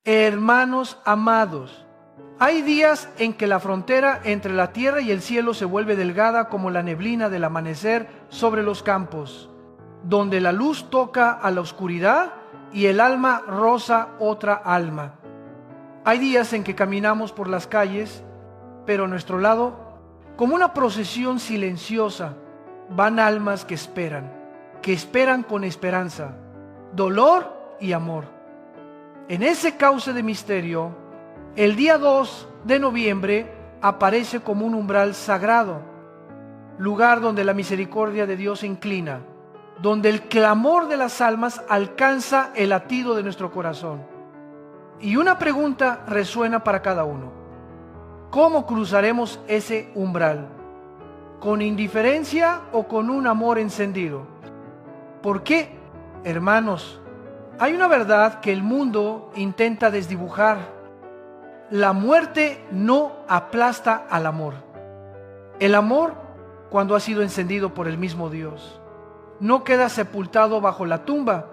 Hermanos amados, hay días en que la frontera entre la tierra y el cielo se vuelve delgada como la neblina del amanecer sobre los campos, donde la luz toca a la oscuridad y el alma roza otra alma. Hay días en que caminamos por las calles, pero a nuestro lado, como una procesión silenciosa, van almas que esperan con esperanza, dolor y amor. En ese cauce de misterio, el día 2 de noviembre aparece como un umbral sagrado, lugar donde la misericordia de Dios se inclina, donde el clamor de las almas alcanza el latido de nuestro corazón. Y una pregunta resuena para cada uno: ¿cómo cruzaremos ese umbral? ¿Con indiferencia o con un amor encendido? ¿Por qué, hermanos? Hay una verdad que el mundo intenta desdibujar. La muerte no aplasta al amor. El amor, cuando ha sido encendido por el mismo Dios, no queda sepultado bajo la tumba.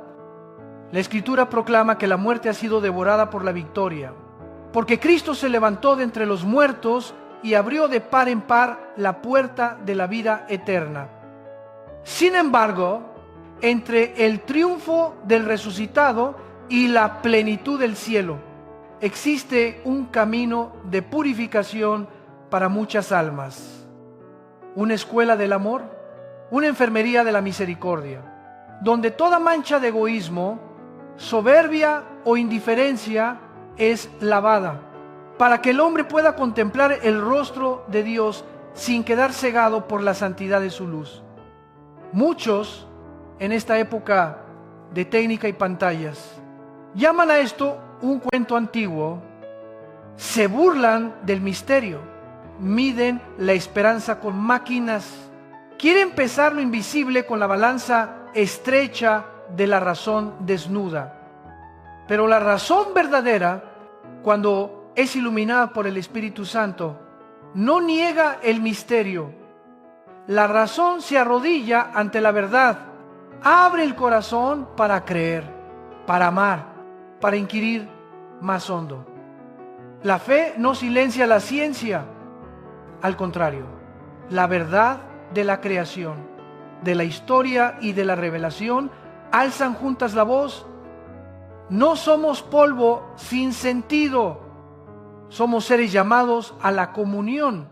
La Escritura proclama que la muerte ha sido devorada por la victoria, porque Cristo se levantó de entre los muertos y abrió de par en par la puerta de la vida eterna. Sin embargo, entre el triunfo del resucitado y la plenitud del cielo, existe un camino de purificación para muchas almas. Una escuela del amor, una enfermería de la misericordia, donde toda mancha de egoísmo, soberbia o indiferencia es lavada, para que el hombre pueda contemplar el rostro de Dios sin quedar cegado por la santidad de su luz. Muchos, en esta época de técnica y pantallas, llaman a esto un cuento antiguo, se burlan del misterio, miden la esperanza con máquinas, quieren pesar lo invisible con la balanza estrecha de la razón desnuda. Pero la razón verdadera, cuando es iluminada por el Espíritu Santo, no niega el misterio. La razón se arrodilla ante la verdad, abre el corazón para creer, para amar, para inquirir más hondo. La fe no silencia la ciencia, al contrario, la verdad de la creación, de la historia y de la revelación alzan juntas la voz. No somos polvo sin sentido, somos seres llamados a la comunión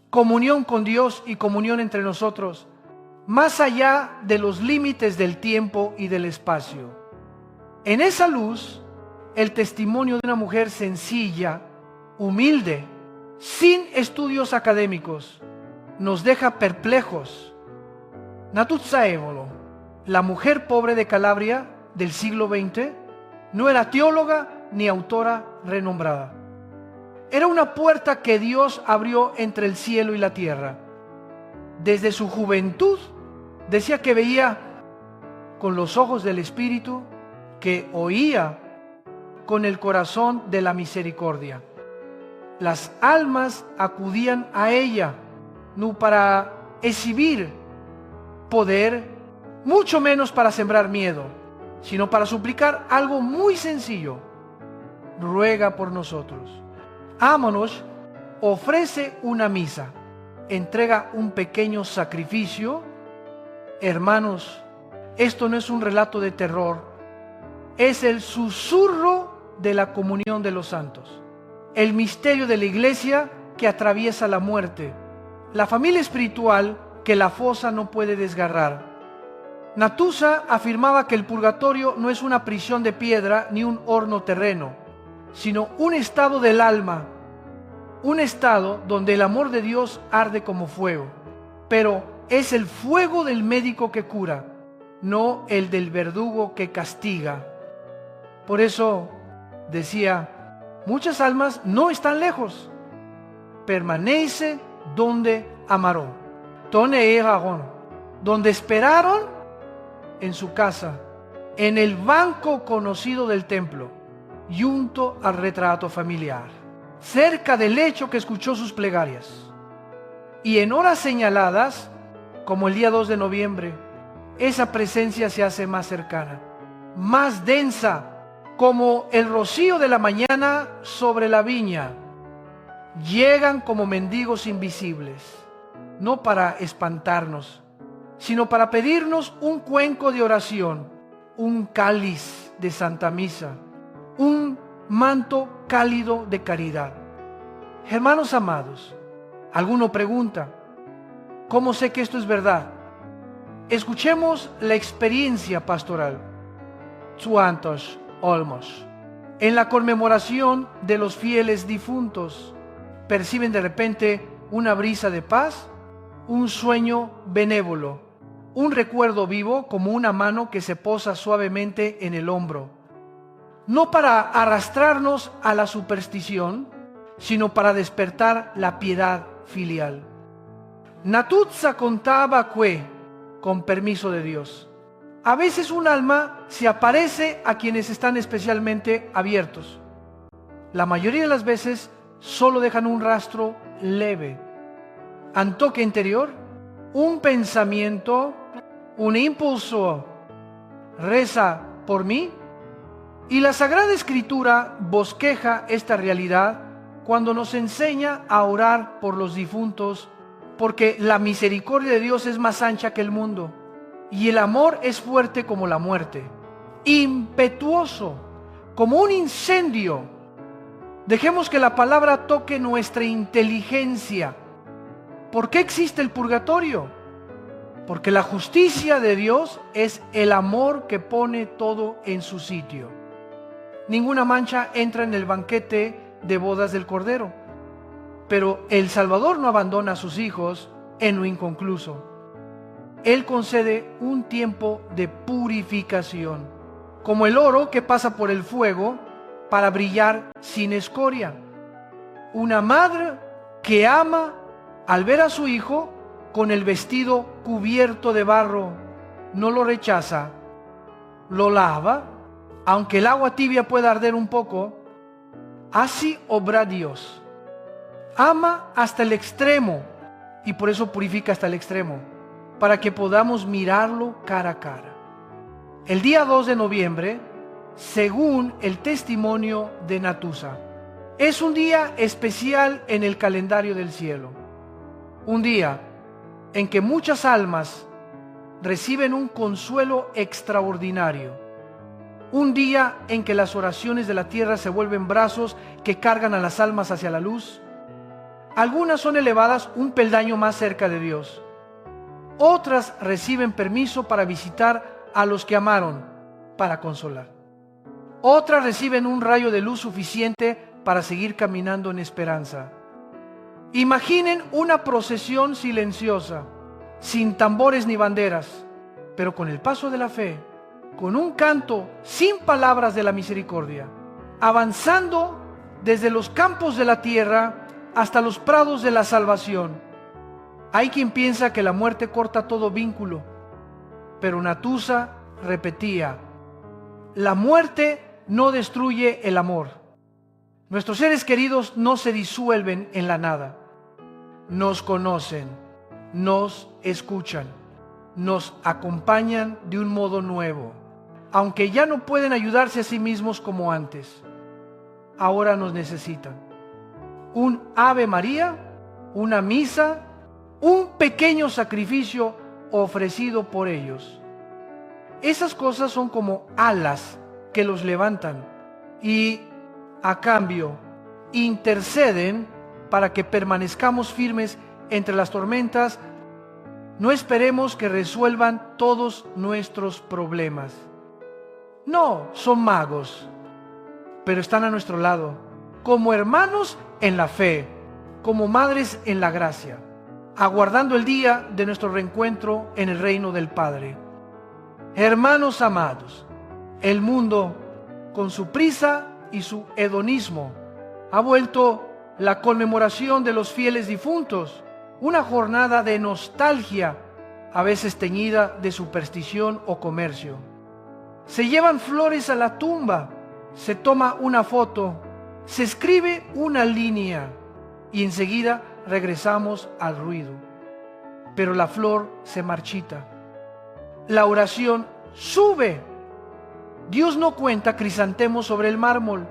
con Dios y comunión entre nosotros, más allá de los límites del tiempo y del espacio. En esa luz, el testimonio de una mujer sencilla, humilde, sin estudios académicos, nos deja perplejos. Natuzza Evolo, la mujer pobre de Calabria del siglo XX, no era teóloga ni autora renombrada. Era una puerta que Dios abrió entre el cielo y la tierra. Desde su juventud decía que veía con los ojos del Espíritu, que oía con el corazón de la misericordia. Las almas acudían a ella, no para exhibir poder, mucho menos para sembrar miedo, sino para suplicar algo muy sencillo: ruega por nosotros. Ámonos ofrece una misa, entrega un pequeño sacrificio. Hermanos, esto no es un relato de terror, es el susurro de la comunión de los santos, el misterio de la iglesia que atraviesa la muerte, la familia espiritual que la fosa no puede desgarrar. Natuzza afirmaba que el purgatorio no es una prisión de piedra ni un horno terreno, sino un estado del alma, un estado donde el amor de Dios arde como fuego, pero es el fuego del médico que cura, no el del verdugo que castiga. Por eso decía, muchas almas no están lejos, permanece donde amaron, donde esperaron, en su casa, en el banco conocido del templo, junto al retrato familiar, cerca del lecho que escuchó sus plegarias. Y en horas señaladas, como el día 2 de noviembre, esa presencia se hace más cercana, más densa, como el rocío de la mañana sobre la viña. Llegan como mendigos invisibles, no para espantarnos, sino para pedirnos un cuenco de oración, un cáliz de Santa Misa, un manto cálido de caridad. Hermanos amados, alguno pregunta, ¿cómo sé que esto es verdad? Escuchemos la experiencia pastoral. Zuantos Olmos. En la conmemoración de los fieles difuntos, perciben de repente una brisa de paz, un sueño benévolo, un recuerdo vivo como una mano que se posa suavemente en el hombro, no para arrastrarnos a la superstición, sino para despertar la piedad filial. Natuzza contaba que, con permiso de Dios, a veces un alma se aparece a quienes están especialmente abiertos. La mayoría de las veces solo dejan un rastro leve. Antoque interior, un pensamiento, un impulso. Reza por mí. Y la Sagrada Escritura bosqueja esta realidad cuando nos enseña a orar por los difuntos, porque la misericordia de Dios es más ancha que el mundo. Y el amor es fuerte como la muerte, impetuoso, como un incendio. Dejemos que la palabra toque nuestra inteligencia. ¿Por qué existe el purgatorio? Porque la justicia de Dios es el amor que pone todo en su sitio. Ninguna mancha entra en el banquete de bodas del Cordero, pero el Salvador no abandona a sus hijos en lo inconcluso. Él concede un tiempo de purificación, como el oro que pasa por el fuego para brillar sin escoria. Una madre que ama al ver a su hijo con el vestido cubierto de barro, no lo rechaza, lo lava, aunque el agua tibia pueda arder un poco. Así obra Dios. Ama hasta el extremo y por eso purifica hasta el extremo, para que podamos mirarlo cara a cara. El día 2 de noviembre, según el testimonio de Natuzza, es un día especial en el calendario del cielo. Un día en que muchas almas reciben un consuelo extraordinario. Un día en que las oraciones de la tierra se vuelven brazos que cargan a las almas hacia la luz. Algunas son elevadas un peldaño más cerca de Dios. Otras reciben permiso para visitar a los que amaron, para consolar. Otras reciben un rayo de luz suficiente para seguir caminando en esperanza. Imaginen una procesión silenciosa, sin tambores ni banderas, pero con el paso de la fe, con un canto sin palabras de la misericordia, avanzando desde los campos de la tierra hasta los prados de la salvación. Hay quien piensa que la muerte corta todo vínculo, pero Natuzza repetía, la muerte no destruye el amor. Nuestros seres queridos no se disuelven en la nada. Nos conocen, nos escuchan, nos acompañan de un modo nuevo, aunque ya no pueden ayudarse a sí mismos como antes. Ahora nos necesitan. Un Ave María, una misa, un pequeño sacrificio ofrecido por ellos. Esas cosas son como alas que los levantan y, a cambio, interceden para que permanezcamos firmes entre las tormentas. No esperemos que resuelvan todos nuestros problemas. No, son magos, pero están a nuestro lado, como hermanos en la fe, como madres en la gracia, aguardando el día de nuestro reencuentro en el reino del Padre. Hermanos amados, el mundo, con su prisa y su hedonismo, ha vuelto la conmemoración de los fieles difuntos una jornada de nostalgia, a veces teñida de superstición o comercio. Se llevan flores a la tumba, se toma una foto, se escribe una línea y enseguida regresamos al ruido. Pero la flor se marchita. La oración sube, Dios no cuenta crisantemos sobre el mármol.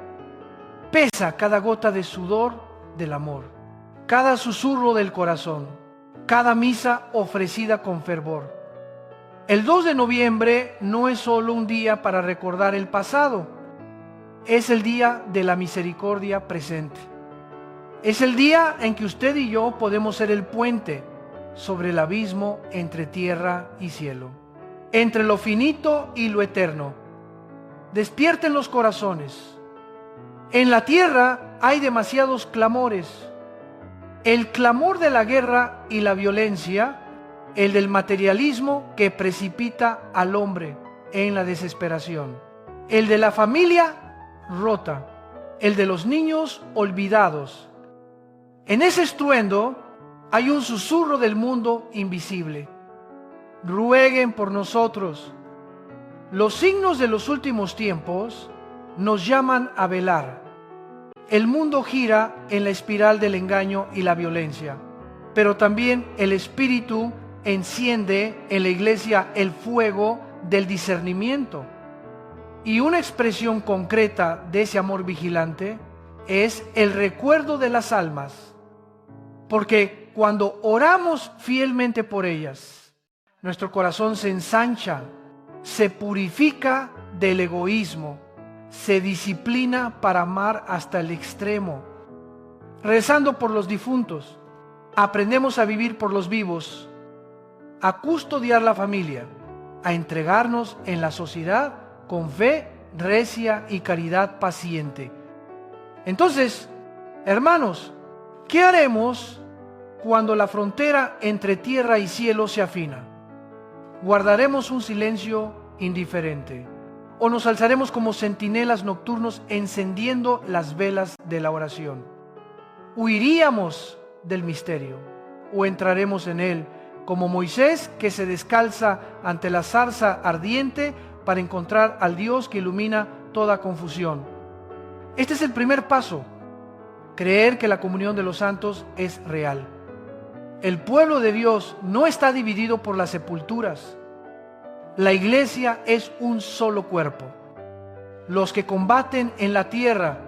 Pesa cada gota de sudor del amor, cada susurro del corazón, cada misa ofrecida con fervor. El 2 de noviembre no es solo un día para recordar el pasado, es el día de la misericordia presente. Es el día en que usted y yo podemos ser el puente sobre el abismo entre tierra y cielo, entre lo finito y lo eterno. Despierten los corazones. En la tierra hay demasiados clamores. El clamor de la guerra y la violencia, el del materialismo que precipita al hombre en la desesperación, el de la familia rota, el de los niños olvidados. En ese estruendo hay un susurro del mundo invisible. Rueguen por nosotros. Los signos de los últimos tiempos nos llaman a velar. El mundo gira en la espiral del engaño y la violencia, pero también el Espíritu enciende en la iglesia el fuego del discernimiento. Y una expresión concreta de ese amor vigilante es el recuerdo de las almas, porque cuando oramos fielmente por ellas, nuestro corazón se ensancha, se purifica del egoísmo, se disciplina para amar hasta el extremo. Rezando por los difuntos, aprendemos a vivir por los vivos, a custodiar la familia, a entregarnos en la sociedad con fe recia y caridad paciente. Entonces, hermanos, ¿qué haremos cuando la frontera entre tierra y cielo se afina? ¿Guardaremos un silencio indiferente o nos alzaremos como centinelas nocturnos encendiendo las velas de la oración? ¿Huiríamos del misterio o entraremos en él como Moisés, que se descalza ante la zarza ardiente para encontrar al Dios que ilumina toda confusión? Este es el primer paso: creer que la comunión de los santos es real. El pueblo de Dios no está dividido por las sepulturas. La iglesia es un solo cuerpo. Los que combaten en la tierra,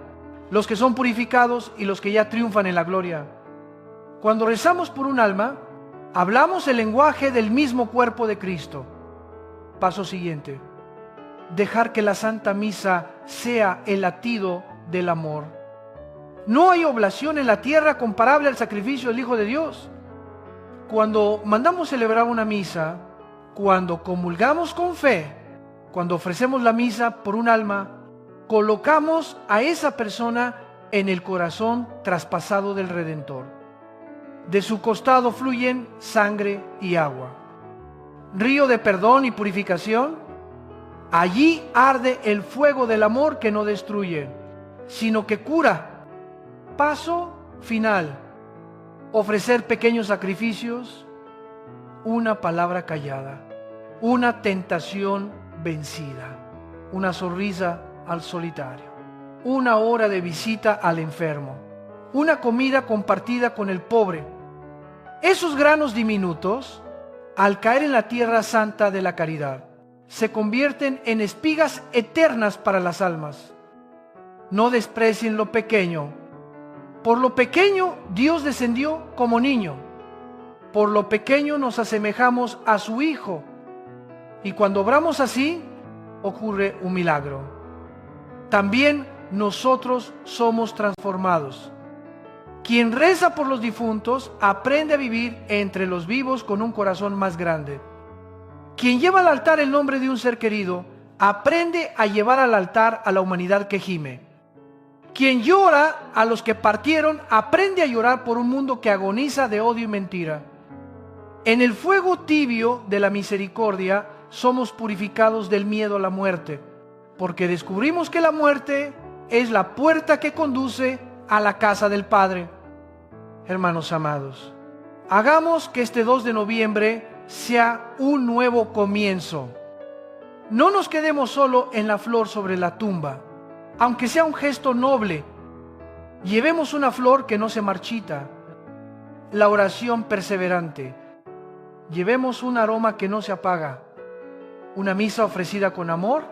los que son purificados y los que ya triunfan en la gloria. Cuando rezamos por un alma, hablamos el lenguaje del mismo cuerpo de Cristo. Paso siguiente: dejar que la Santa Misa sea el latido del amor. No hay oblación en la tierra comparable al sacrificio del Hijo de Dios. Cuando mandamos celebrar una misa, cuando comulgamos con fe, cuando ofrecemos la misa por un alma, colocamos a esa persona en el corazón traspasado del Redentor. De su costado fluyen sangre y agua, río de perdón y purificación. Allí arde el fuego del amor que no destruye, sino que cura. Paso final: ofrecer pequeños sacrificios, una palabra callada, una tentación vencida, una sonrisa al solitario, una hora de visita al enfermo, una comida compartida con el pobre. Esos granos diminutos, al caer en la tierra santa de la caridad, se convierten en espigas eternas para las almas. No desprecien lo pequeño. Por lo pequeño Dios descendió como niño. Por lo pequeño nos asemejamos a su Hijo. Y cuando obramos así, ocurre un milagro. También nosotros somos transformados. Quien reza por los difuntos aprende a vivir entre los vivos con un corazón más grande. Quien lleva al altar el nombre de un ser querido aprende a llevar al altar a la humanidad que gime. Quien llora a los que partieron aprende a llorar por un mundo que agoniza de odio y mentira. En el fuego tibio de la misericordia somos purificados del miedo a la muerte, porque descubrimos que la muerte es la puerta que conduce a la casa del Padre. Hermanos amados, hagamos que este 2 de noviembre sea un nuevo comienzo. No nos quedemos solo en la flor sobre la tumba, aunque sea un gesto noble. Llevemos una flor que no se marchita, la oración perseverante. Llevemos un aroma que no se apaga, una misa ofrecida con amor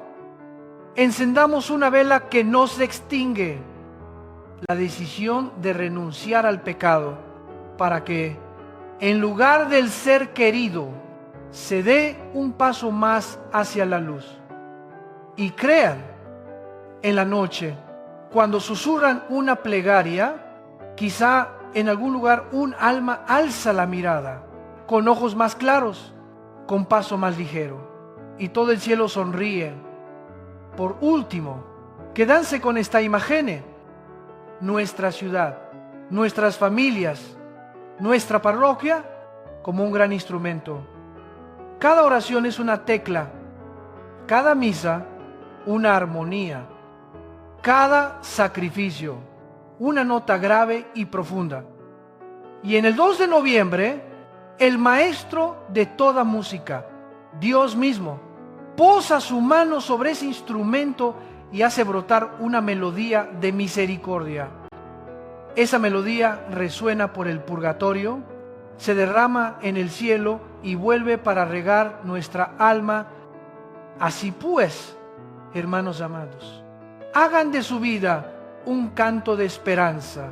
encendamos una vela que no se extingue, la decisión de renunciar al pecado para que, en lugar del ser querido, se dé un paso más hacia la luz. Y crean, en la noche, cuando susurran una plegaria, quizá en algún lugar un alma alza la mirada, con ojos más claros, con paso más ligero, y todo el cielo sonríe. Por último, quédanse con esta imagen: nuestra ciudad, nuestras familias, nuestra parroquia como un gran instrumento. Cada oración es una tecla, cada misa una armonía, cada sacrificio una nota grave y profunda. Y en el 2 de noviembre, el maestro de toda música, Dios mismo, posa su mano sobre ese instrumento y hace brotar una melodía de misericordia. Esa melodía resuena por el purgatorio, se derrama en el cielo y vuelve para regar nuestra alma. Así pues, hermanos amados, hagan de su vida un canto de esperanza.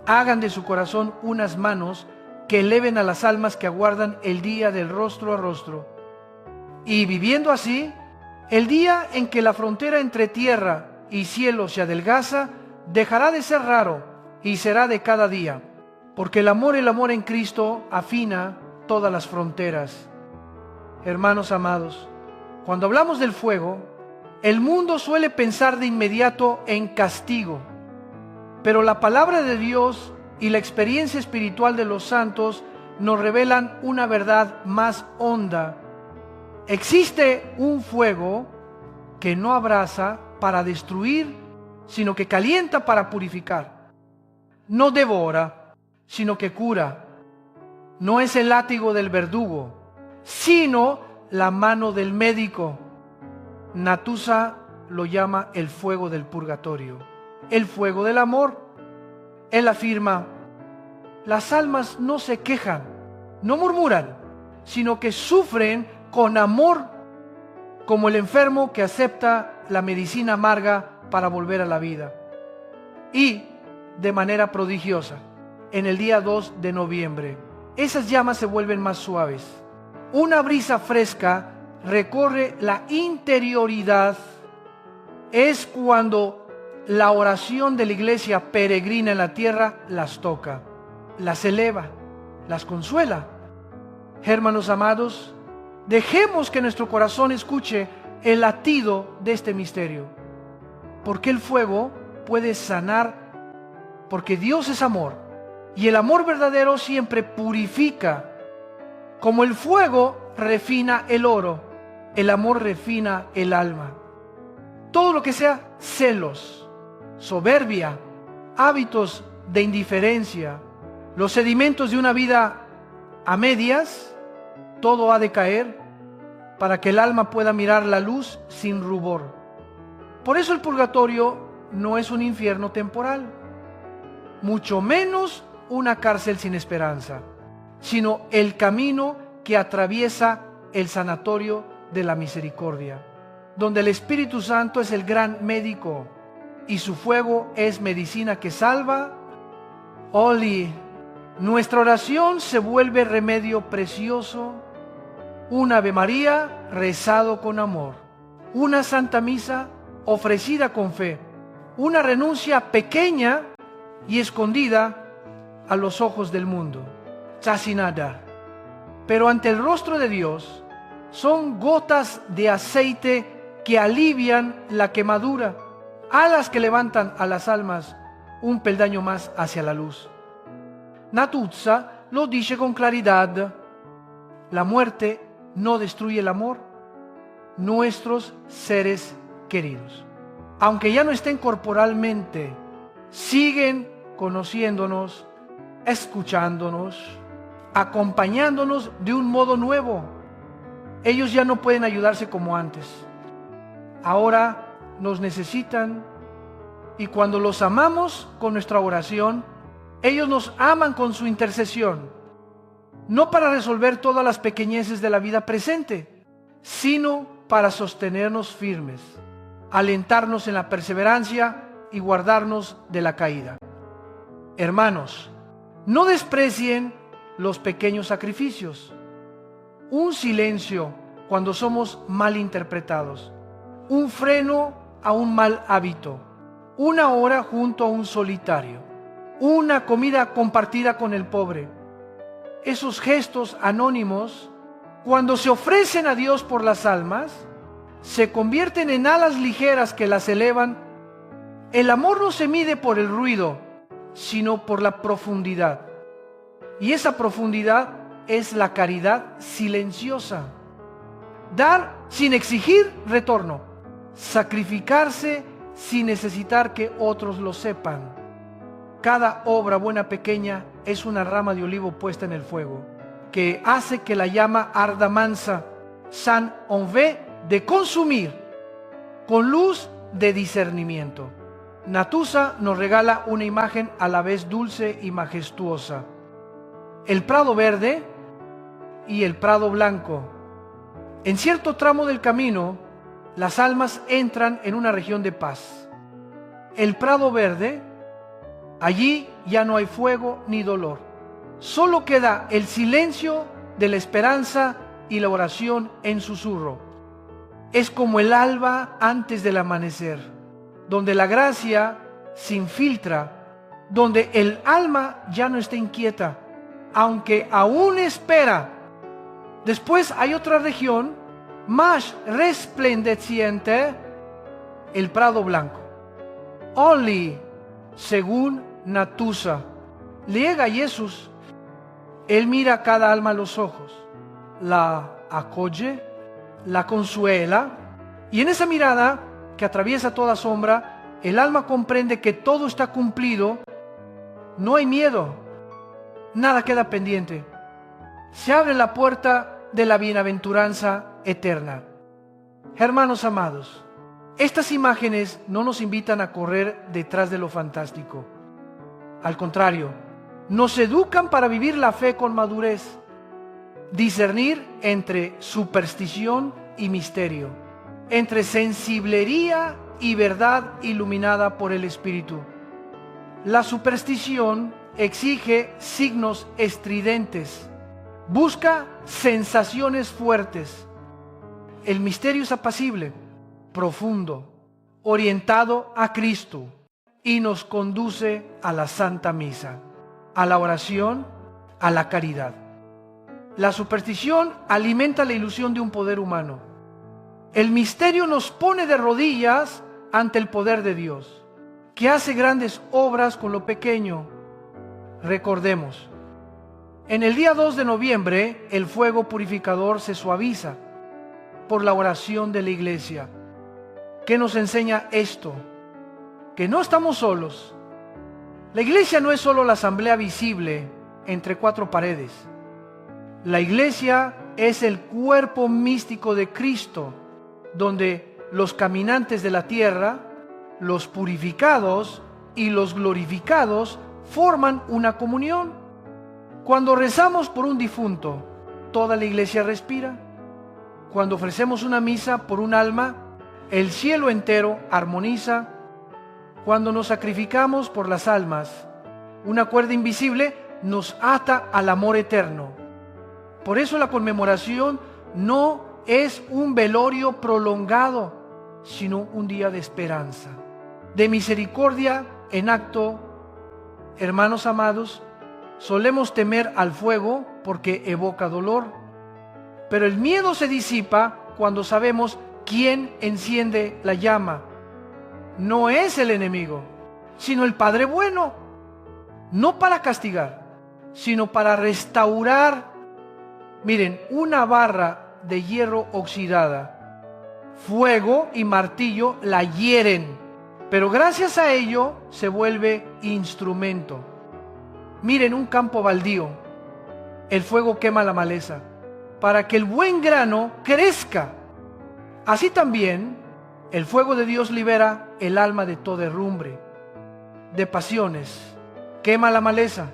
Hagan de su corazón unas manos que eleven a las almas que aguardan el día del rostro a rostro. Y viviendo así, el día en que la frontera entre tierra y cielo se adelgaza, dejará de ser raro y será de cada día, porque el amor en Cristo afina todas las fronteras. Hermanos amados, cuando hablamos del fuego, el mundo suele pensar de inmediato en castigo, pero la palabra de Dios y la experiencia espiritual de los santos nos revelan una verdad más honda. Existe un fuego que no abraza para destruir, sino que calienta para purificar. No devora, sino que cura. No es el látigo del verdugo, sino la mano del médico. Natusa lo llama el fuego del purgatorio, el fuego del amor. Él afirma: las almas no se quejan, no murmuran, sino que sufren con amor, como el enfermo que acepta la medicina amarga para volver a la vida. Y, de manera prodigiosa, en el día 2 de noviembre, esas llamas se vuelven más suaves. Una brisa fresca recorre la interioridad. Es cuando la oración de la iglesia peregrina en la tierra las toca, las eleva, las consuela. Hermanos amados, dejemos que nuestro corazón escuche el latido de este misterio, porque el fuego puede sanar, porque Dios es amor, y el amor verdadero siempre purifica. Como el fuego refina el oro, el amor refina el alma. Todo lo que sea celos, soberbia, hábitos de indiferencia, los sedimentos de una vida a medias, todo ha de caer para que el alma pueda mirar la luz sin rubor. Por eso el purgatorio no es un infierno temporal, mucho menos una cárcel sin esperanza, sino el camino que atraviesa el sanatorio de la misericordia, donde el Espíritu Santo es el gran médico y su fuego es medicina que salva. Oli, nuestra oración se vuelve remedio precioso, un Ave María rezado con amor, una Santa Misa ofrecida con fe, una renuncia pequeña y escondida a los ojos del mundo, casi nada, pero ante el rostro de Dios son gotas de aceite que alivian la quemadura, alas que levantan a las almas un peldaño más hacia la luz. Natusa lo dice con claridad: la muerte no destruye el amor, nuestros seres queridos, aunque ya no estén corporalmente, siguen conociéndonos, escuchándonos, acompañándonos de un modo nuevo. Ellos ya no pueden ayudarse como antes. Ahora nos necesitan, y cuando los amamos con nuestra oración, ellos nos aman con su intercesión, no para resolver todas las pequeñeces de la vida presente, sino para sostenernos firmes, alentarnos en la perseverancia y guardarnos de la caída. Hermanos, no desprecien los pequeños sacrificios. Un silencio cuando somos mal interpretados, un freno a un mal hábito, una hora junto a un solitario, una comida compartida con el pobre. Esos gestos anónimos, cuando se ofrecen a Dios por las almas, se convierten en alas ligeras que las elevan. El amor no se mide por el ruido, sino por la profundidad. Y esa profundidad es la caridad silenciosa. Dar sin exigir retorno. Sacrificarse sin necesitar que otros lo sepan. Cada obra buena pequeña es una rama de olivo puesta en el fuego, que hace que la llama arda mansa, sans envie de consumir, con luz de discernimiento. Natusa nos regala una imagen a la vez dulce y majestuosa. El prado verde y el prado blanco. En cierto tramo del camino, las almas entran en una región de paz. El prado verde, allí ya no hay fuego ni dolor. Solo queda el silencio de la esperanza y la oración en susurro. Es como el alba antes del amanecer, donde la gracia se infiltra, donde el alma ya no está inquieta, aunque aún espera. Después hay otra región más resplandeciente, el prado blanco. Only, según Natusa, llega Jesús. Él mira a cada alma a los ojos, la acoge, la consuela, y en esa mirada que atraviesa toda sombra, el alma comprende que todo está cumplido. No hay miedo, nada queda pendiente. Se abre la puerta de la bienaventuranza eterna. Hermanos amados, estas imágenes no nos invitan a correr detrás de lo fantástico. Al contrario, nos educan para vivir la fe con madurez, discernir entre superstición y misterio, entre sensiblería y verdad iluminada por el Espíritu. La superstición exige signos estridentes, busca sensaciones fuertes. El misterio es apacible, profundo, orientado a Cristo y nos conduce a la Santa Misa, a la oración, a la caridad. La superstición alimenta la ilusión de un poder humano. El misterio nos pone de rodillas ante el poder de Dios, que hace grandes obras con lo pequeño. Recordemos, en el día 2 de noviembre el fuego purificador se suaviza por la oración de la Iglesia. ¿Qué nos enseña esto? Que no estamos solos. La Iglesia no es solo la asamblea visible entre cuatro paredes. La Iglesia es el cuerpo místico de Cristo, donde los caminantes de la tierra, los purificados y los glorificados forman una comunión. Cuando rezamos por un difunto, toda la Iglesia respira. Cuando ofrecemos una misa por un alma, el cielo entero armoniza. Cuando nos sacrificamos por las almas, una cuerda invisible nos ata al amor eterno. Por eso la conmemoración no es un velorio prolongado, sino un día de esperanza, de misericordia en acto. Hermanos amados, solemos temer al fuego porque evoca dolor, pero el miedo se disipa cuando sabemos quién enciende la llama. No es el enemigo, sino el Padre bueno, no para castigar, sino para restaurar. Miren, una barra de hierro oxidada, fuego y martillo la hieren, pero gracias a ello se vuelve instrumento. Miren un campo baldío, el fuego quema la maleza, para que el buen grano crezca. Así también, el fuego de Dios libera el alma de toda herrumbre, de pasiones, quema la maleza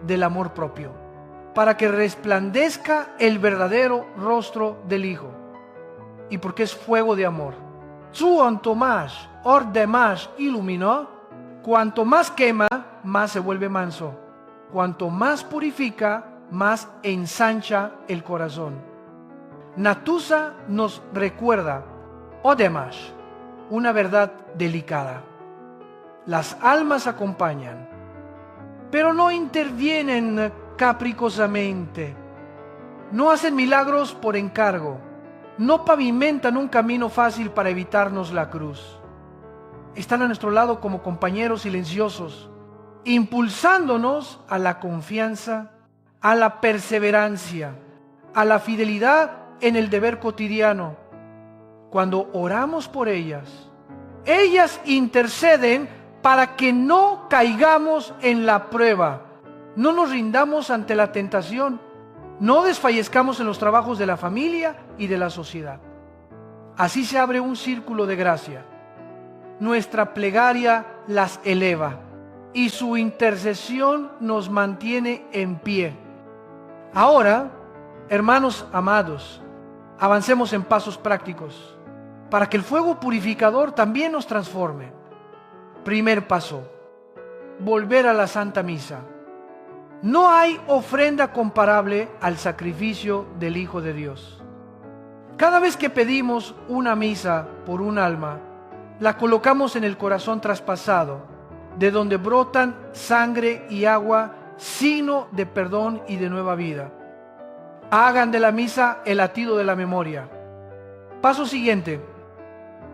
del amor propio, para que resplandezca el verdadero rostro del Hijo. Y porque es fuego de amor, Cuanto más orde más iluminó, cuanto más quema, más se vuelve manso. Cuanto más purifica, más ensancha el corazón. Natusa nos recuerda, Odemas, una verdad delicada. Las almas acompañan, pero no intervienen caprichosamente. No hacen milagros por encargo. No pavimentan un camino fácil para evitarnos la cruz. Están a nuestro lado como compañeros silenciosos, impulsándonos a la confianza, a la perseverancia, a la fidelidad en el deber cotidiano. Cuando oramos por ellas, ellas interceden para que no caigamos en la prueba, no nos rindamos ante la tentación, no desfallezcamos en los trabajos de la familia y de la sociedad. Así se abre un círculo de gracia. Nuestra plegaria las eleva y su intercesión nos mantiene en pie. Ahora, hermanos amados, avancemos en pasos prácticos para que el fuego purificador también nos transforme. Primer paso: volver a la Santa Misa. No hay ofrenda comparable al sacrificio del Hijo de Dios. Cada vez que pedimos una misa por un alma, la colocamos en el corazón traspasado, de donde brotan sangre y agua, signo de perdón y de nueva vida. Hagan de la misa el latido de la memoria. Paso siguiente: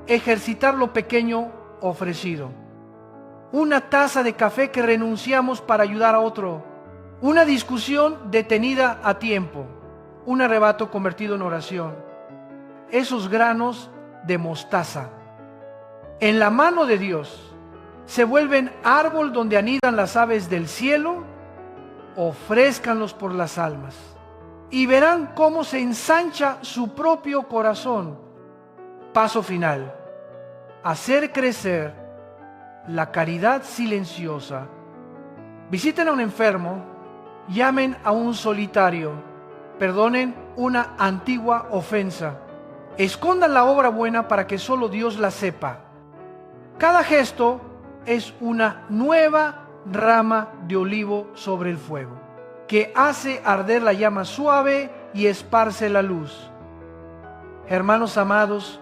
ejercitar lo pequeño ofrecido. Una taza de café que renunciamos para ayudar a otro. Una discusión detenida a tiempo. Un arrebato convertido en oración. Esos granos de mostaza, en la mano de Dios, se vuelven árbol donde anidan las aves del cielo. Ofrézcanlos por las almas y verán cómo se ensancha su propio corazón. Paso final: hacer crecer la caridad silenciosa. Visiten a un enfermo, llamen a un solitario, perdonen una antigua ofensa, escondan la obra buena para que solo Dios la sepa. Cada gesto es una nueva rama de olivo sobre el fuego, que hace arder la llama suave y esparce la luz. Hermanos amados,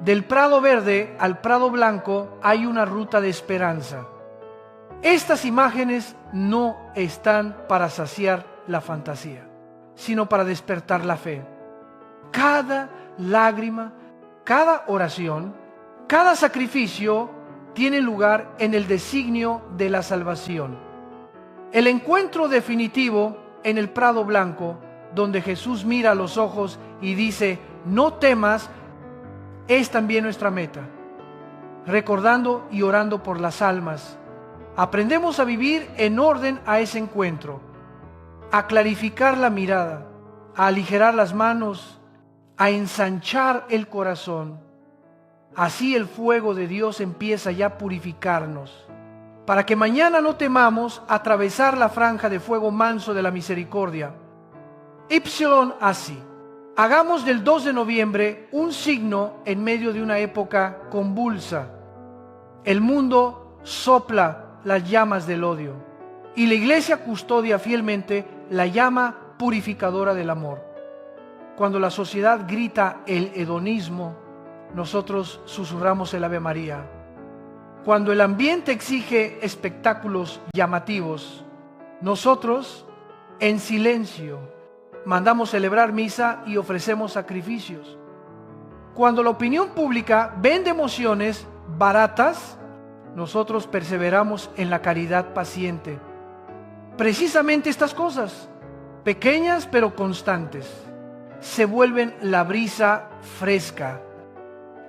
del prado verde al prado blanco hay una ruta de esperanza. Estas imágenes no están para saciar la fantasía, sino para despertar la fe. Cada lágrima, cada oración, cada sacrificio tiene lugar en el designio de la salvación. El encuentro definitivo en el prado blanco, donde Jesús mira a los ojos y dice: no temas, es también nuestra meta. Recordando y orando por las almas, aprendemos a vivir en orden a ese encuentro, a clarificar la mirada, a aligerar las manos, a ensanchar el corazón. Así el fuego de Dios empieza ya a purificarnos, para que mañana no temamos atravesar la franja de fuego manso de la misericordia. Ipsilon así. Hagamos del 2 de noviembre un signo en medio de una época convulsa. El mundo sopla las llamas del odio y la Iglesia custodia fielmente la llama purificadora del amor. Cuando la sociedad grita el hedonismo, nosotros susurramos el Ave María. Cuando el ambiente exige espectáculos llamativos, nosotros, en silencio, mandamos celebrar misa y ofrecemos sacrificios. Cuando la opinión pública vende emociones baratas, nosotros perseveramos en la caridad paciente. Precisamente estas cosas, pequeñas pero constantes, se vuelven la brisa fresca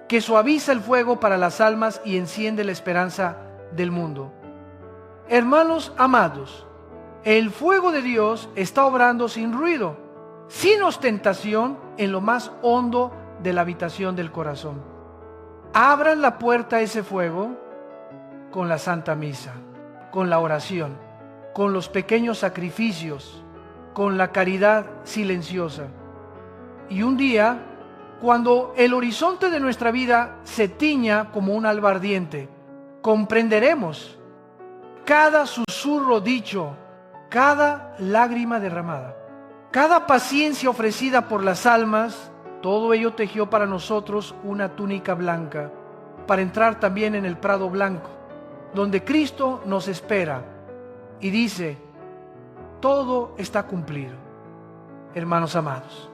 que suaviza el fuego para las almas y enciende la esperanza del mundo. Hermanos amados, el fuego de Dios está obrando sin ruido, sin ostentación, en lo más hondo de la habitación del corazón. Abran la puerta a ese fuego con la Santa Misa, con la oración, con los pequeños sacrificios, con la caridad silenciosa. Y un día Cuando el horizonte de nuestra vida se tiña como un alba ardiente, comprenderemos cada susurro dicho, cada lágrima derramada, cada paciencia ofrecida por las almas. Todo ello tejió para nosotros una túnica blanca, para entrar también en el prado blanco, donde Cristo nos espera y dice: todo está cumplido. Hermanos amados,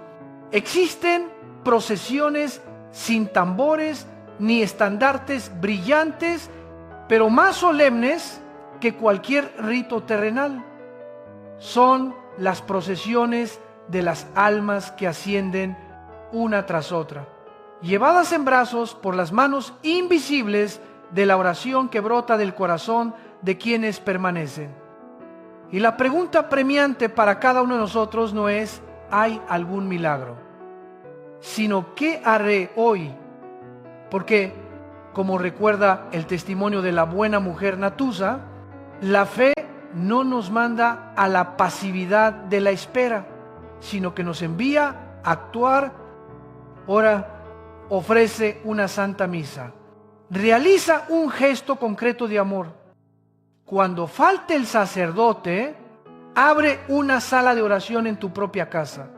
existen procesiones sin tambores ni estandartes brillantes, pero más solemnes que cualquier rito terrenal. Son las procesiones de las almas que ascienden una tras otra, llevadas en brazos por las manos invisibles de la oración que brota del corazón de quienes permanecen. Y la pregunta premiante para cada uno de nosotros no es: ¿hay algún milagro?, sino ¿qué haré hoy? Porque, como recuerda el testimonio de la buena mujer Natusa, la fe no nos manda a la pasividad de la espera, sino que nos envía a actuar. Ora, ofrece una santa misa, realiza un gesto concreto de amor. Cuando falte el sacerdote, abre una sala de oración en tu propia casa.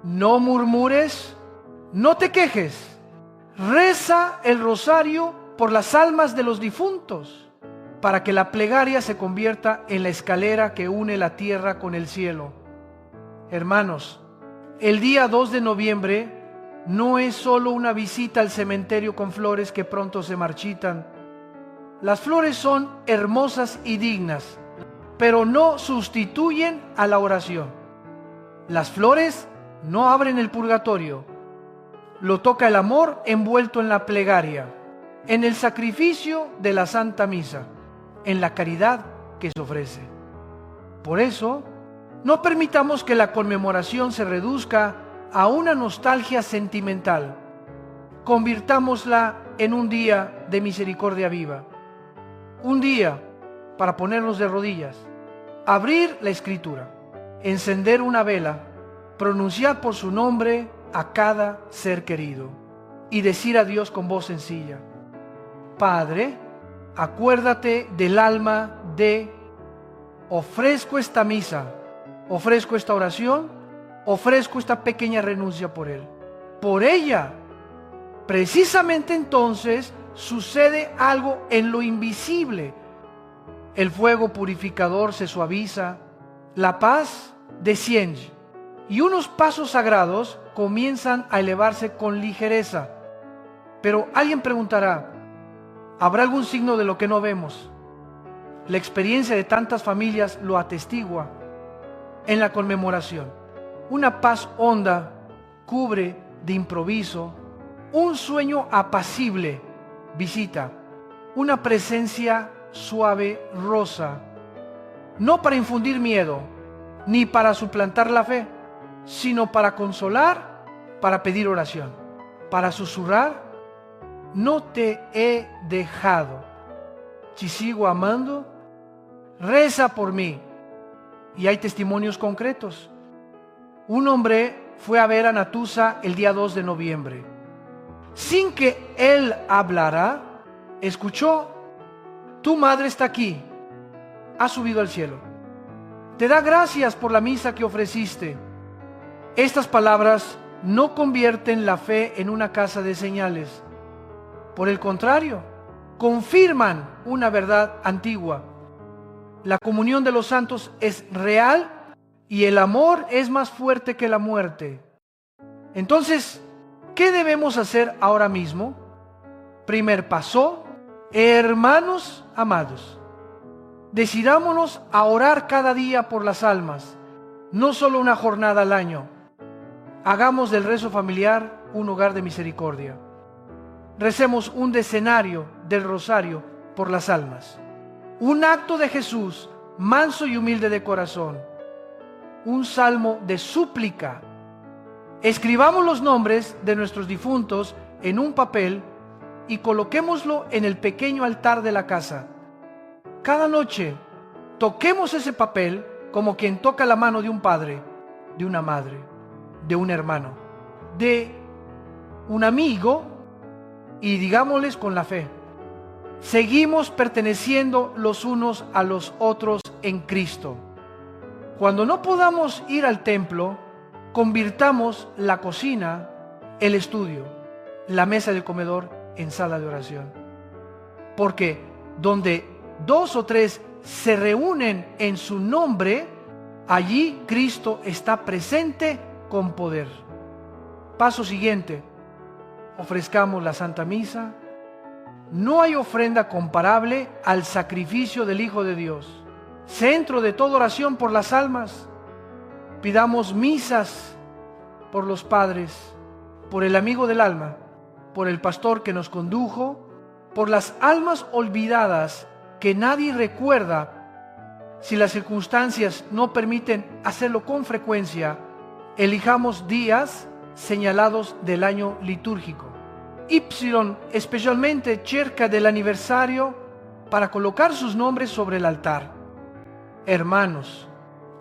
No murmures, no te quejes, reza el rosario por las almas de los difuntos, para que la plegaria se convierta en la escalera que une la tierra con el cielo. Hermanos, el día 2 de noviembre no es solo una visita al cementerio con flores que pronto se marchitan. Las flores son hermosas y dignas, pero no sustituyen a la oración. Las flores no abren el purgatorio. Lo toca el amor envuelto en la plegaria, en el sacrificio de la Santa Misa, en la caridad que se ofrece. Por eso, no permitamos que la conmemoración se reduzca a una nostalgia sentimental. Convirtámosla en un día de misericordia viva. Un día para ponernos de rodillas, abrir la Escritura, encender una vela, pronunciar por su nombre a cada ser querido y decir a Dios con voz sencilla: Padre, acuérdate del alma de... Ofrezco esta misa, ofrezco esta oración, ofrezco esta pequeña renuncia por él. Por ella, precisamente entonces, sucede algo en lo invisible. El fuego purificador se suaviza, la paz desciende y unos pasos sagrados comienzan a elevarse con ligereza. Pero alguien preguntará: ¿habrá algún signo de lo que no vemos? La experiencia de tantas familias lo atestigua. En la conmemoración, una paz honda cubre de improviso, un sueño apacible visita, una presencia suave rosa, no para infundir miedo, ni para suplantar la fe, sino para consolar, para pedir oración, para susurrar: no te he dejado, te sigo amando, reza por mí. Y hay testimonios concretos. Un hombre fue a ver a Natusa el día 2 de noviembre. Sin que él hablara, escuchó: tu madre está aquí, ha subido al cielo. Te da gracias por la misa que ofreciste. Estas palabras no convierten la fe en una casa de señales. Por el contrario, confirman una verdad antigua. La comunión de los santos es real y el amor es más fuerte que la muerte. Entonces, ¿qué debemos hacer ahora mismo? Primer paso, hermanos amados, decidámonos a orar cada día por las almas, no solo una jornada al año. Hagamos del rezo familiar un hogar de misericordia. Recemos un decenario del rosario por las almas. Un acto de Jesús, manso y humilde de corazón. Un salmo de súplica. Escribamos los nombres de nuestros difuntos en un papel y coloquémoslo en el pequeño altar de la casa. Cada noche toquemos ese papel como quien toca la mano de un padre, de una madre, de un hermano, de un amigo y digámosles con la fe. Seguimos perteneciendo los unos a los otros en Cristo. Cuando no podamos ir al templo, convirtamos la cocina, el estudio, la mesa del comedor en sala de oración. Porque donde 2 o 3 se reúnen en su nombre, allí Cristo está presente con poder. Paso siguiente, ofrezcamos la Santa Misa. No hay ofrenda comparable al sacrificio del Hijo de Dios. Centro de toda oración por las almas. Pidamos misas por los padres, por el amigo del alma, por el pastor que nos condujo, por las almas olvidadas que nadie recuerda. Si las circunstancias no permiten hacerlo con frecuencia, elijamos días señalados del año litúrgico. Especialmente cerca del aniversario, para colocar sus nombres sobre el altar. Hermanos,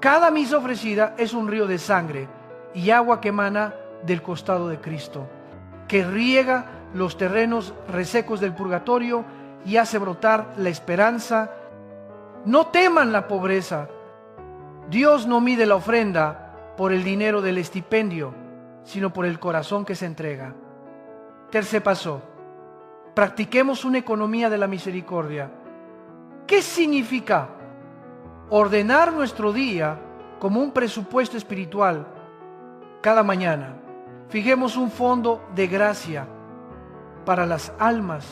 cada misa ofrecida es un río de sangre y agua que emana del costado de Cristo, que riega los terrenos resecos del purgatorio y hace brotar la esperanza. No teman la pobreza. Dios no mide la ofrenda por el dinero del estipendio, sino por el corazón que se entrega. Tercer paso, practiquemos una economía de la misericordia. ¿Qué significa? Ordenar nuestro día como un presupuesto espiritual. Cada mañana, fijemos un fondo de gracia para las almas.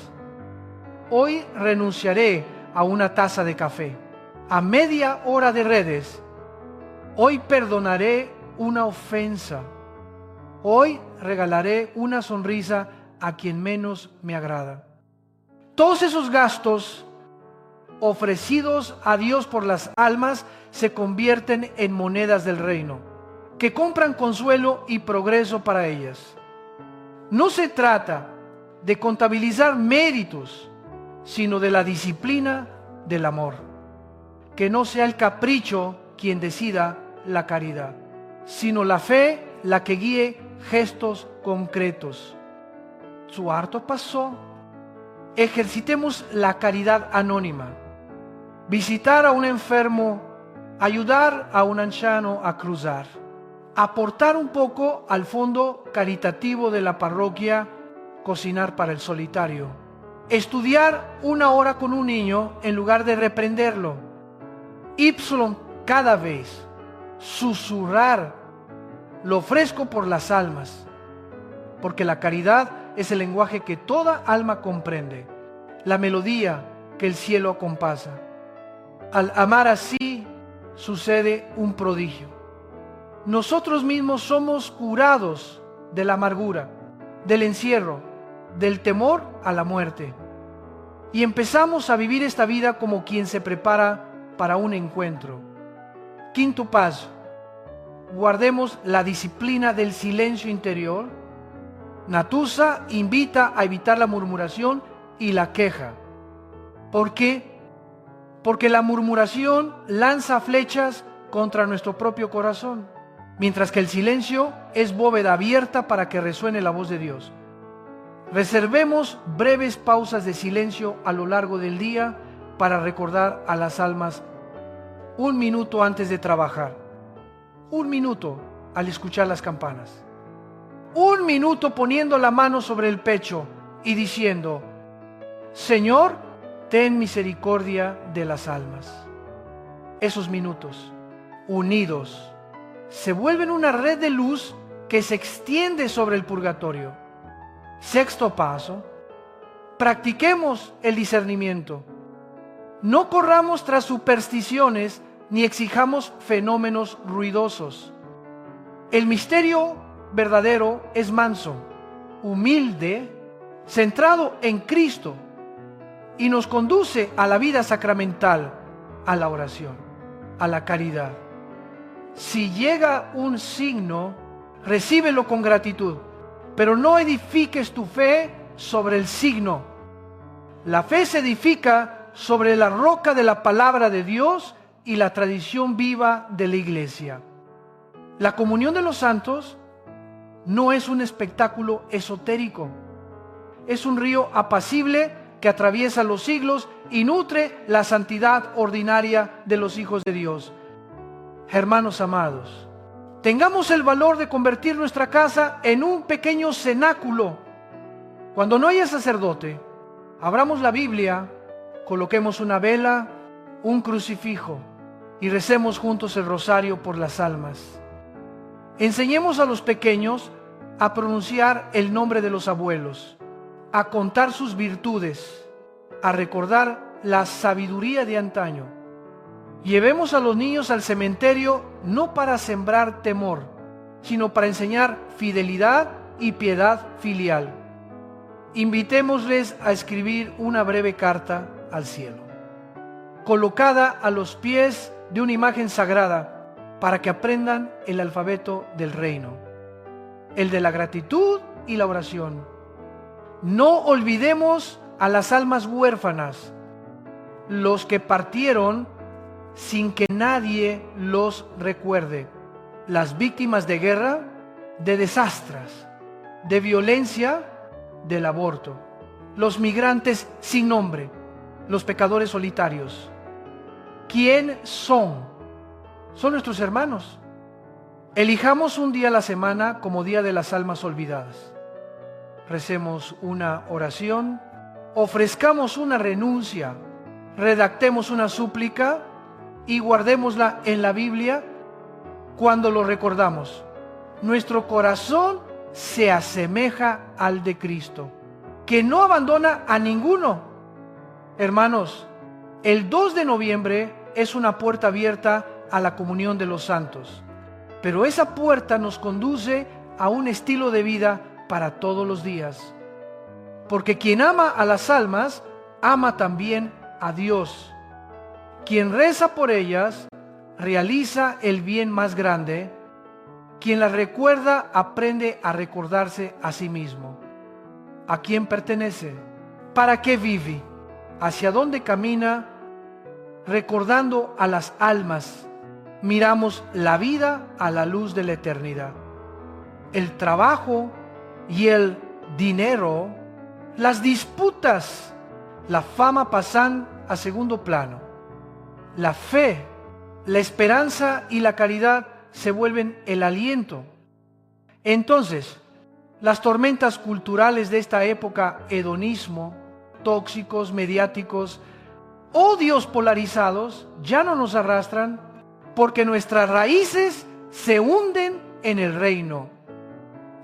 Hoy renunciaré a una taza de café, a media hora de redes. Hoy perdonaré una ofensa. Hoy regalaré una sonrisa a quien menos me agrada. Todos esos gastos ofrecidos a Dios por las almas se convierten en monedas del reino, que compran consuelo y progreso para ellas. No se trata de contabilizar méritos, sino de la disciplina del amor. Que no sea el capricho quien decida la caridad, sino la fe la que guíe gestos concretos. Su harto pasó. Ejercitemos la caridad anónima. Visitar a un enfermo, ayudar a un anciano a cruzar, aportar un poco al fondo caritativo de la parroquia, cocinar para el solitario, estudiar 1 hora con un niño en lugar de reprenderlo, cada vez, susurrar, lo ofrezco por las almas, porque la caridad es el lenguaje que toda alma comprende, la melodía que el cielo acompasa. Al amar así, sucede un prodigio. Nosotros mismos somos curados de la amargura, del encierro, del temor a la muerte. Y empezamos a vivir esta vida como quien se prepara para un encuentro. Quinto paso, guardemos la disciplina del silencio interior. Natusa invita a evitar la murmuración y la queja. ¿Por qué? Porque la murmuración lanza flechas contra nuestro propio corazón, mientras que el silencio es bóveda abierta para que resuene la voz de Dios. Reservemos breves pausas de silencio a lo largo del día para recordar a las almas. 1 minuto antes de trabajar, 1 minuto al escuchar las campanas, 1 minuto poniendo la mano sobre el pecho y diciendo: Señor, ten misericordia de las almas. Esos minutos, unidos, se vuelven una red de luz que se extiende sobre el purgatorio. Sexto paso, practiquemos el discernimiento. No corramos tras supersticiones ni exijamos fenómenos ruidosos. El misterio verdadero es manso, humilde, centrado en Cristo y nos conduce a la vida sacramental, a la oración, a la caridad. Si llega un signo, recíbelo con gratitud, pero no edifiques tu fe sobre el signo. La fe se edifica sobre la roca de la palabra de Dios y la tradición viva de la Iglesia. La comunión de los santos no es un espectáculo esotérico. Es un río apacible que atraviesa los siglos y nutre la santidad ordinaria de los hijos de Dios. Hermanos amados, tengamos el valor de convertir nuestra casa en un pequeño cenáculo. Cuando no haya sacerdote, abramos la Biblia, coloquemos una vela, un crucifijo y recemos juntos el rosario por las almas. Enseñemos a los pequeños a pronunciar el nombre de los abuelos, a contar sus virtudes, a recordar la sabiduría de antaño. Llevemos a los niños al cementerio no para sembrar temor, sino para enseñar fidelidad y piedad filial. Invitémosles a escribir una breve carta al cielo, colocada a los pies de una imagen sagrada, para que aprendan el alfabeto del reino, el de la gratitud y la oración. No olvidemos a las almas huérfanas, los que partieron sin que nadie los recuerde, las víctimas de guerra, de desastres, de violencia, del aborto, los migrantes sin nombre, los pecadores solitarios. ¿Quién son? Son nuestros hermanos. Elijamos un día a la semana como Día de las Almas Olvidadas. Recemos una oración, ofrezcamos una renuncia, redactemos una súplica y guardémosla en la Biblia. Cuando lo recordamos, nuestro corazón se asemeja al de Cristo, que no abandona a ninguno. Hermanos, el 2 de noviembre es una puerta abierta a la comunión de los santos, pero esa puerta nos conduce a un estilo de vida para todos los días, porque quien ama a las almas, ama también a Dios. Quien reza por ellas, realiza el bien más grande. Quien las recuerda, aprende a recordarse a sí mismo. ¿A quién pertenece? ¿Para qué vive? ¿Hacia dónde camina? Recordando a las almas, miramos la vida a la luz de la eternidad. El trabajo y el dinero, las disputas, la fama pasan a segundo plano. La fe, la esperanza y la caridad se vuelven el aliento. Entonces, las tormentas culturales de esta época, hedonismo, tóxicos, mediáticos, odios polarizados, ya no nos arrastran, porque nuestras raíces se hunden en el reino.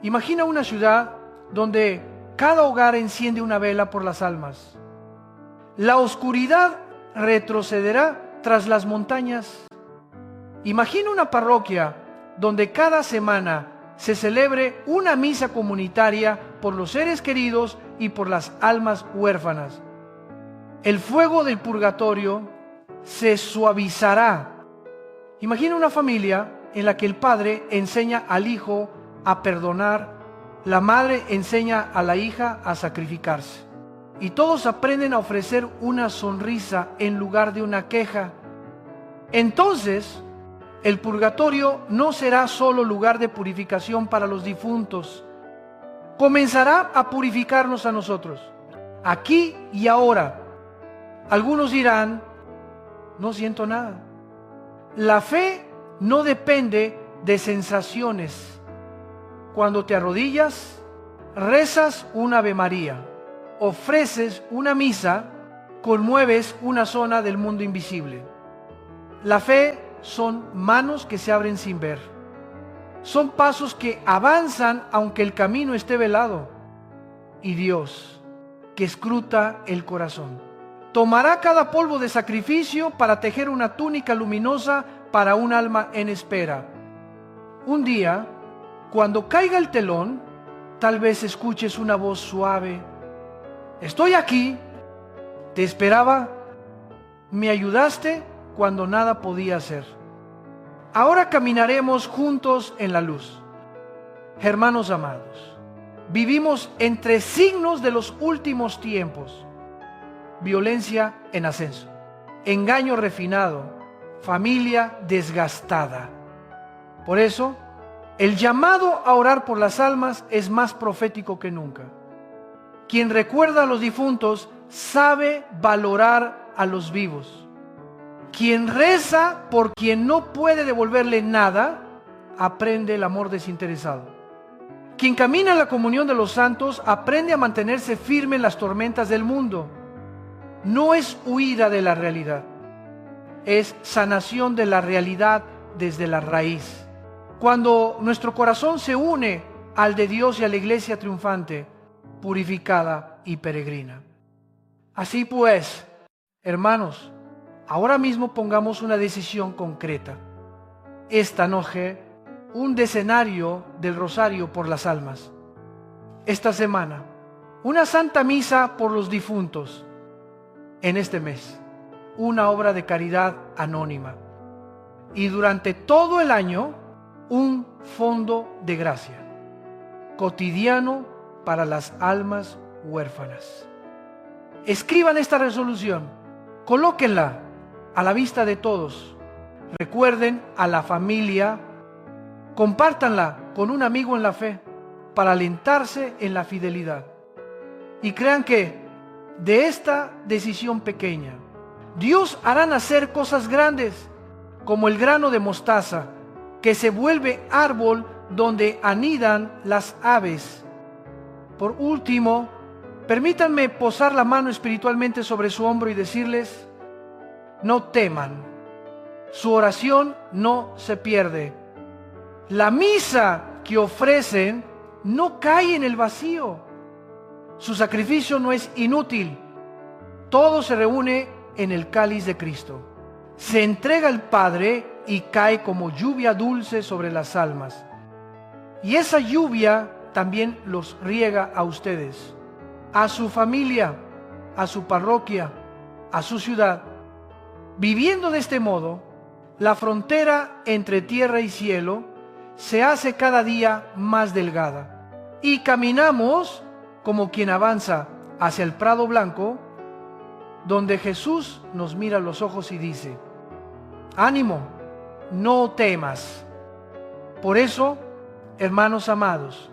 Imagina una ciudad donde cada hogar enciende una vela por las almas. La oscuridad retrocederá tras las montañas. Imagina una parroquia donde cada semana se celebre una misa comunitaria por los seres queridos y por las almas huérfanas. El fuego del purgatorio se suavizará. Imagina una familia en la que el padre enseña al hijo a perdonar, la madre enseña a la hija a sacrificarse, y todos aprenden a ofrecer una sonrisa en lugar de una queja. Entonces, el purgatorio no será solo lugar de purificación para los difuntos, comenzará a purificarnos a nosotros, aquí y ahora. Algunos dirán, no siento nada. La fe no depende de sensaciones. Cuando te arrodillas, rezas un Ave María, ofreces una misa, conmueves una zona del mundo invisible. La fe son manos que se abren sin ver. Son pasos que avanzan aunque el camino esté velado. Y Dios, que escruta el corazón, tomará cada polvo de sacrificio para tejer una túnica luminosa para un alma en espera. Un día, cuando caiga el telón, tal vez escuches una voz suave. Estoy aquí, te esperaba, me ayudaste cuando nada podía hacer. Ahora caminaremos juntos en la luz. Hermanos amados, vivimos entre signos de los últimos tiempos. Violencia en ascenso, engaño refinado, familia desgastada. Por eso, El llamado a orar por las almas es más profético que nunca. Quien recuerda a los difuntos sabe valorar a los vivos. Quien reza por quien no puede devolverle nada, aprende el amor desinteresado. Quien camina en la comunión de los santos aprende a mantenerse firme en las tormentas del mundo. No es huida de la realidad, es sanación de la realidad desde la raíz. Cuando nuestro corazón se une al de Dios y a la iglesia triunfante, purificada y peregrina. Así pues, hermanos, ahora mismo pongamos una decisión concreta. Esta noche, un decenario del rosario por las almas. Esta semana, una santa misa por los difuntos. En este mes, una obra de caridad anónima. Y durante todo el año, un fondo de gracia cotidiano para las almas huérfanas. Escriban esta resolución, colóquenla a la vista de todos. Recuerden a la familia, compártanla con un amigo en la fe para alentarse en la fidelidad. Y crean que de esta decisión pequeña, Dios hará nacer cosas grandes, como el grano de mostaza, que se vuelve árbol donde anidan las aves. Por último, permítanme posar la mano espiritualmente sobre su hombro y decirles: no teman, su oración no se pierde. La misa que ofrecen no cae en el vacío. Su sacrificio no es inútil. Todo se reúne en el cáliz de Cristo. Se entrega al Padre y cae como lluvia dulce sobre las almas. Y esa lluvia también los riega a ustedes, a su familia, a su parroquia, a su ciudad. Viviendo de este modo, la frontera entre tierra y cielo se hace cada día más delgada y caminamos como quien avanza hacia el prado blanco, donde Jesús nos mira a los ojos y dice: ánimo, no temas. Por eso, hermanos amados,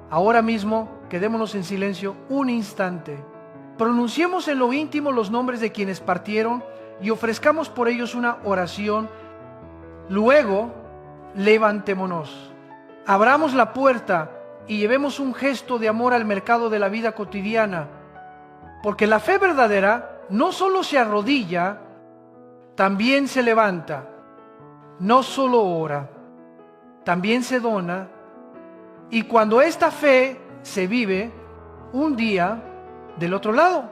ahora mismo quedémonos en silencio un instante. Pronunciemos en lo íntimo los nombres de quienes partieron y ofrezcamos por ellos una oración. Luego, levantémonos, abramos la puerta y llevemos un gesto de amor al mercado de la vida cotidiana, porque la fe verdadera no solo se arrodilla, también se levanta, no solo ora, también se dona, y cuando esta fe se vive, un día, del otro lado,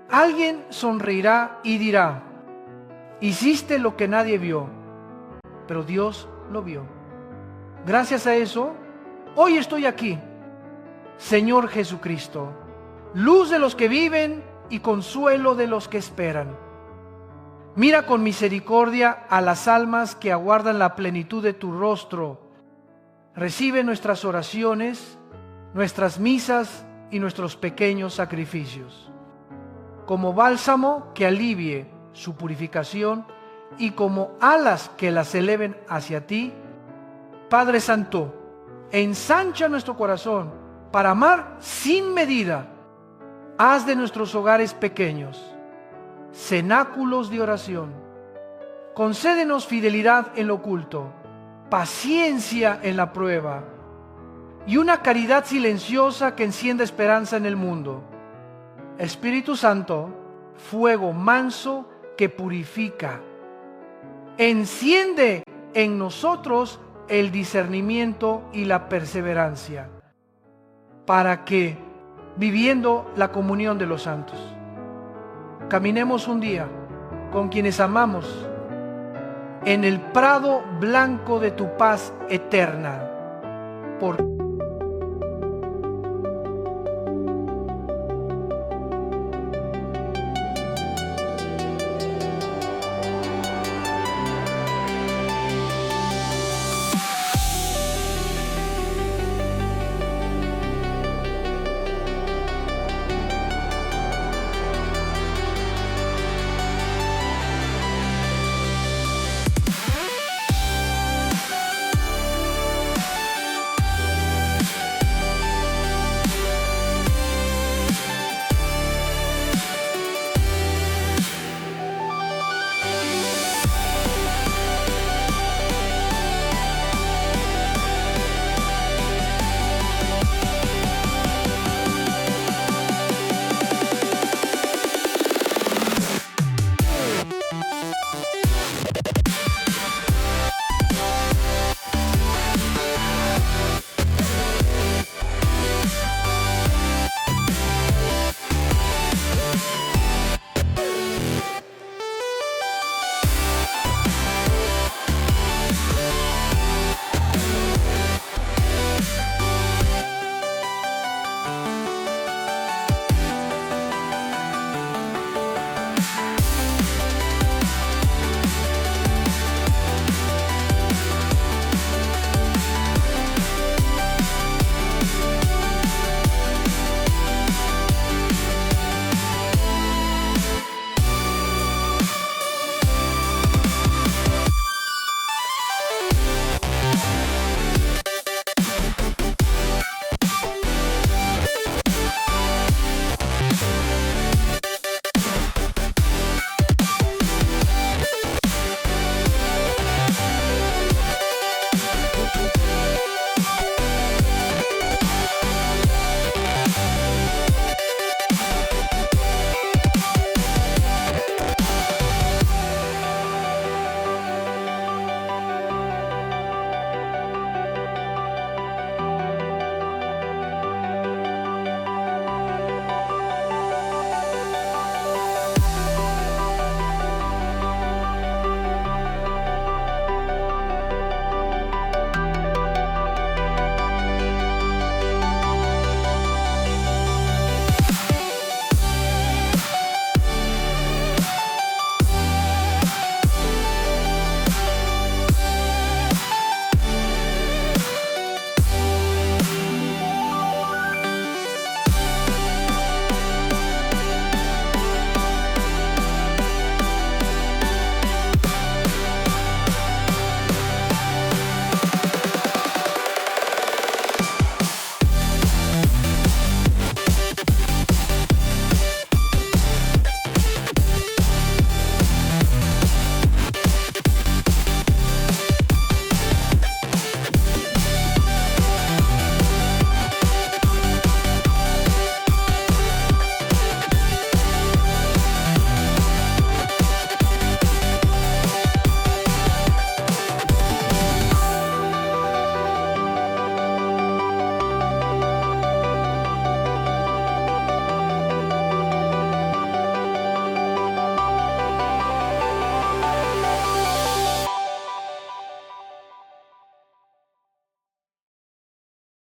alguien sonreirá y dirá: hiciste lo que nadie vio, pero Dios lo vio. Gracias a eso, hoy estoy aquí. Señor Jesucristo, luz de los que viven y consuelo de los que esperan. Mira con misericordia a las almas que aguardan la plenitud de tu rostro. Recibe nuestras oraciones, nuestras misas y nuestros pequeños sacrificios, como bálsamo que alivie su purificación y como alas que las eleven hacia ti. Padre Santo, ensancha nuestro corazón para amar sin medida. Haz de nuestros hogares pequeños cenáculos de oración. Concédenos fidelidad en lo oculto, paciencia en la prueba y una caridad silenciosa que encienda esperanza en el mundo. Espíritu Santo, fuego manso que purifica, enciende en nosotros el discernimiento y la perseverancia, para que, viviendo la comunión de los santos, caminemos un día con quienes amamos en el prado blanco de tu paz eterna. Por